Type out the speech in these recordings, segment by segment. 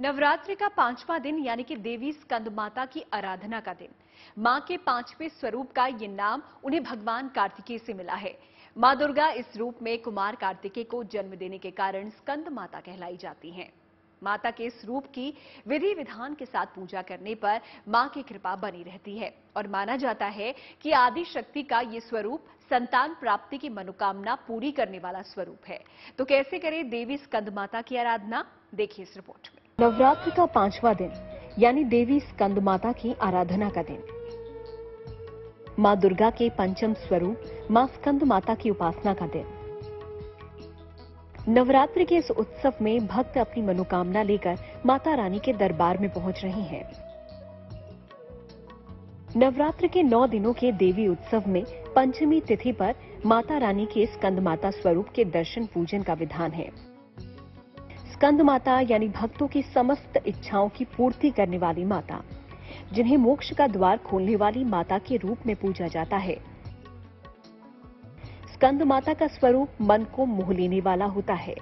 नवरात्रि का 5वां दिन यानी कि देवी स्कंद माता की आराधना का दिन। मां के 5वें स्वरूप का ये नाम उन्हें भगवान कार्तिकेय से मिला है। मां दुर्गा इस रूप में कुमार कार्तिकेय को जन्म देने के कारण स्कंद माता कहलाई जाती हैं। माता के इस रूप की विधि विधान के साथ पूजा करने पर मां की कृपा बनी रहती है और माना जाता है कि आदि शक्ति का ये स्वरूप संतान प्राप्ति की मनोकामना पूरी करने वाला स्वरूप है। तो कैसे करें देवी स्कंद माता की आराधना, देखिए इस रिपोर्ट में। नवरात्र का 5वां दिन यानी देवी स्कंद माता की आराधना का दिन। मां दुर्गा के पंचम स्वरूप मां स्कंद माता की उपासना का दिन। नवरात्रि के इस उत्सव में भक्त अपनी मनोकामना लेकर माता रानी के दरबार में पहुंच रहे हैं। नवरात्र के 9 दिनों के देवी उत्सव में पंचमी तिथि पर माता रानी के स्कंद माता स्वरूप के दर्शन पूजन का विधान है। स्कंद माता यानी भक्तों की समस्त इच्छाओं की पूर्ति करने वाली माता, जिन्हें मोक्ष का द्वार खोलने वाली माता के रूप में पूजा जाता है। स्कंद माता का स्वरूप मन को मोह लेने वाला होता है।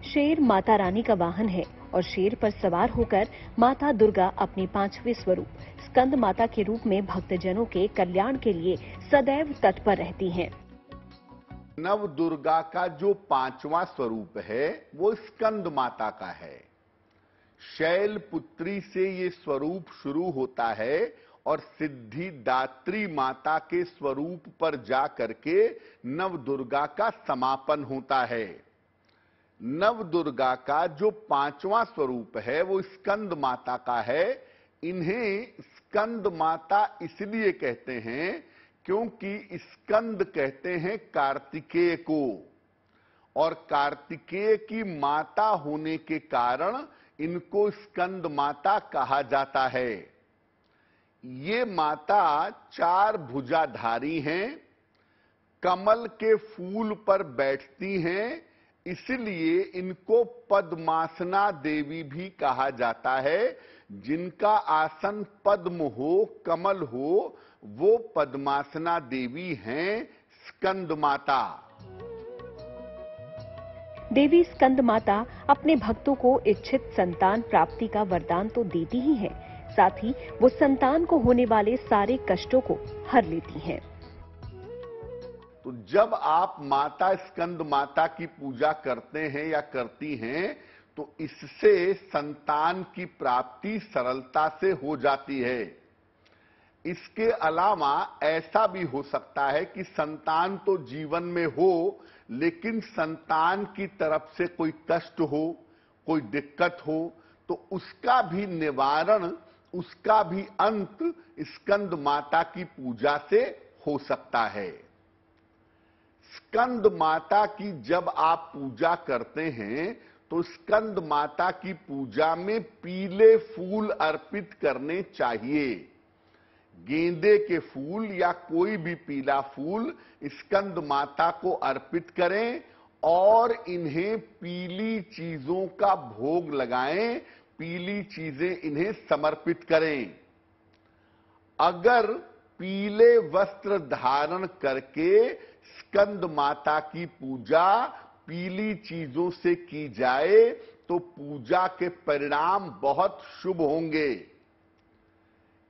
शेर माता रानी का वाहन है और शेर पर सवार होकर माता दुर्गा अपने 5वें स्वरूप स्कंद माता के रूप में भक्तजनों के कल्याण के लिए सदैव तत्पर रहती हैं। नव दुर्गा का जो 5वां स्वरूप है वो स्कंद माता का है। शैल पुत्री से ये स्वरूप शुरू होता है और सिद्धिदात्री माता के स्वरूप पर जा करके नव दुर्गा का समापन होता है। नव दुर्गा का जो 5वां स्वरूप है वो स्कंद माता का है। इन्हें स्कंद माता इसलिए कहते हैं क्योंकि स्कंद कहते हैं कार्तिकेय को, और कार्तिकेय की माता होने के कारण इनको स्कंद माता कहा जाता है। ये माता 4 भुजाधारी हैं, कमल के फूल पर बैठती हैं, इसलिए इनको पद्मासना देवी भी कहा जाता है। जिनका आसन पद्म हो, कमल हो, वो पद्मासना देवी हैं स्कंद माता। देवी स्कंद माता अपने भक्तों को इच्छित संतान प्राप्ति का वरदान तो देती ही है, साथ ही वो संतान को होने वाले सारे कष्टों को हर लेती हैं। तो जब आप माता स्कंद माता की पूजा करते हैं या करती हैं तो इससे संतान की प्राप्ति सरलता से हो जाती है। इसके अलावा ऐसा भी हो सकता है कि संतान तो जीवन में हो, लेकिन संतान की तरफ से कोई कष्ट हो, कोई दिक्कत हो, तो उसका भी निवारण, उसका भी अंत स्कंद माता की पूजा से हो सकता है। स्कंद माता की जब आप पूजा करते हैं तो स्कंद माता की पूजा में पीले फूल अर्पित करने चाहिए। गेंदे के फूल या कोई भी पीला फूल स्कंद माता को अर्पित करें और इन्हें पीली चीजों का भोग लगाएं, पीली चीजें इन्हें समर्पित करें। अगर पीले वस्त्र धारण करके स्कंद माता की पूजा पीली चीजों से की जाए तो पूजा के परिणाम बहुत शुभ होंगे।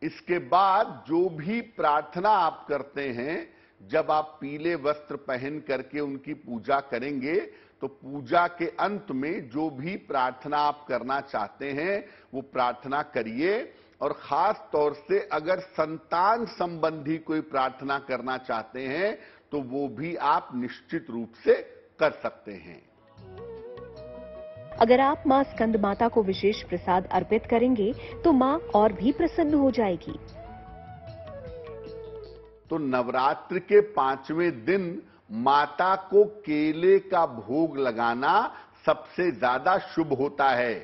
इसके बाद जो भी प्रार्थना आप करते हैं, जब आप पीले वस्त्र पहन करके उनकी पूजा करेंगे तो पूजा के अंत में जो भी प्रार्थना आप करना चाहते हैं वो प्रार्थना करिए। और खास तौर से अगर संतान संबंधी कोई प्रार्थना करना चाहते हैं तो वो भी आप निश्चित रूप से कर सकते हैं। अगर आप मां स्कंद माता को विशेष प्रसाद अर्पित करेंगे तो मां और भी प्रसन्न हो जाएगी। तो नवरात्र के 5वें दिन माता को केले का भोग लगाना सबसे ज्यादा शुभ होता है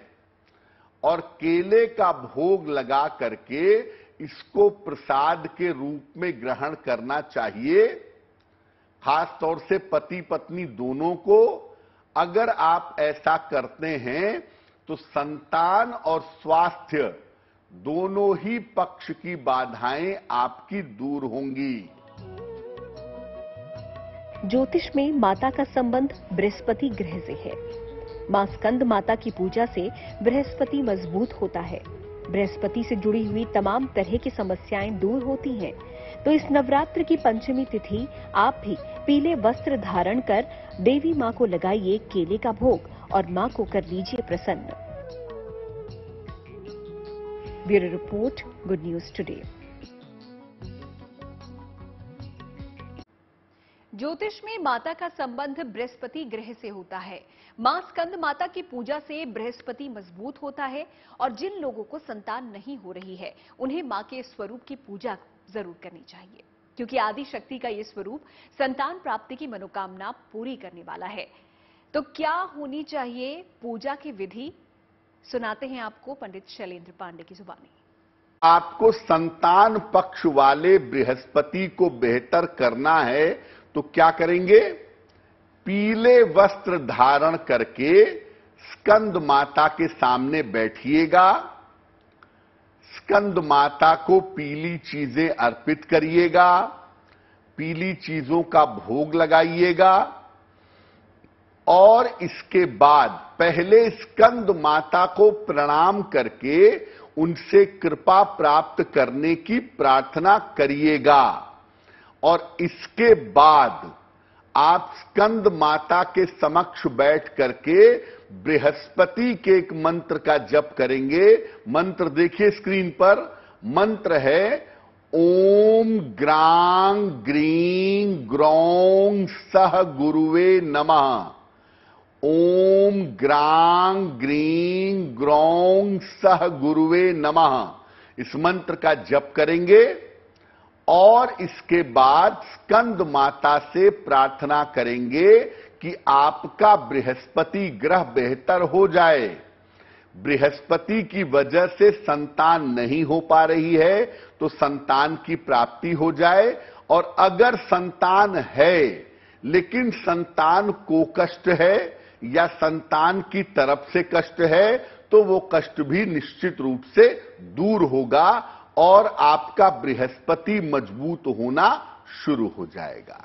और केले का भोग लगा करके इसको प्रसाद के रूप में ग्रहण करना चाहिए। खास तौर से पति पत्नी दोनों को। अगर आप ऐसा करते हैं तो संतान और स्वास्थ्य दोनों ही पक्ष की बाधाएं आपकी दूर होंगी। ज्योतिष में माता का संबंध बृहस्पति ग्रह से है। मां स्कंद माता की पूजा से बृहस्पति मजबूत होता है। बृहस्पति से जुड़ी हुई तमाम तरह की समस्याएं दूर होती हैं। तो इस नवरात्र की पंचमी तिथि आप भी पीले वस्त्र धारण कर देवी मां को लगाइए केले का भोग और मां को कर लीजिए प्रसन्न। Bureau report, good news today. ज्योतिष में माता का संबंध बृहस्पति ग्रह से होता है। मां स्कंद माता की पूजा से बृहस्पति मजबूत होता है और जिन लोगों को संतान नहीं हो रही है उन्हें मां के स्वरूप की पूजा जरूर करनी चाहिए, क्योंकि आदि शक्ति का ये स्वरूप संतान प्राप्ति की मनोकामना पूरी करने वाला है। तो क्या होनी चाहिए पूजा की विधि, सुनाते हैं आपको पंडित शैलेंद्र पांडे की जुबानी। आपको संतान पक्ष वाले बृहस्पति को बेहतर करना है तो क्या करेंगे? पीले वस्त्र धारण करके स्कंद माता के सामने बैठिएगा, स्कंद माता को पीली चीजें अर्पित करिएगा, पीली चीजों का भोग लगाइएगा और इसके बाद पहले स्कंद माता को प्रणाम करके उनसे कृपा प्राप्त करने की प्रार्थना करिएगा और इसके बाद आप स्कंद माता के समक्ष बैठ करके बृहस्पति के एक मंत्र का जप करेंगे। मंत्र देखिए स्क्रीन पर, मंत्र है ओम ग्रां ग्रीं ग्रौं सह गुरुवे नमः। ओम ग्रां ग्रीं ग्रौं सह गुरुवे नमः। इस मंत्र का जप करेंगे और इसके बाद स्कंद माता से प्रार्थना करेंगे कि आपका बृहस्पति ग्रह बेहतर हो जाए। बृहस्पति की वजह से संतान नहीं हो पा रही है तो संतान की प्राप्ति हो जाए, और अगर संतान है लेकिन संतान को कष्ट है या संतान की तरफ से कष्ट है तो वो कष्ट भी निश्चित रूप से दूर होगा और आपका बृहस्पति मजबूत होना शुरू हो जाएगा।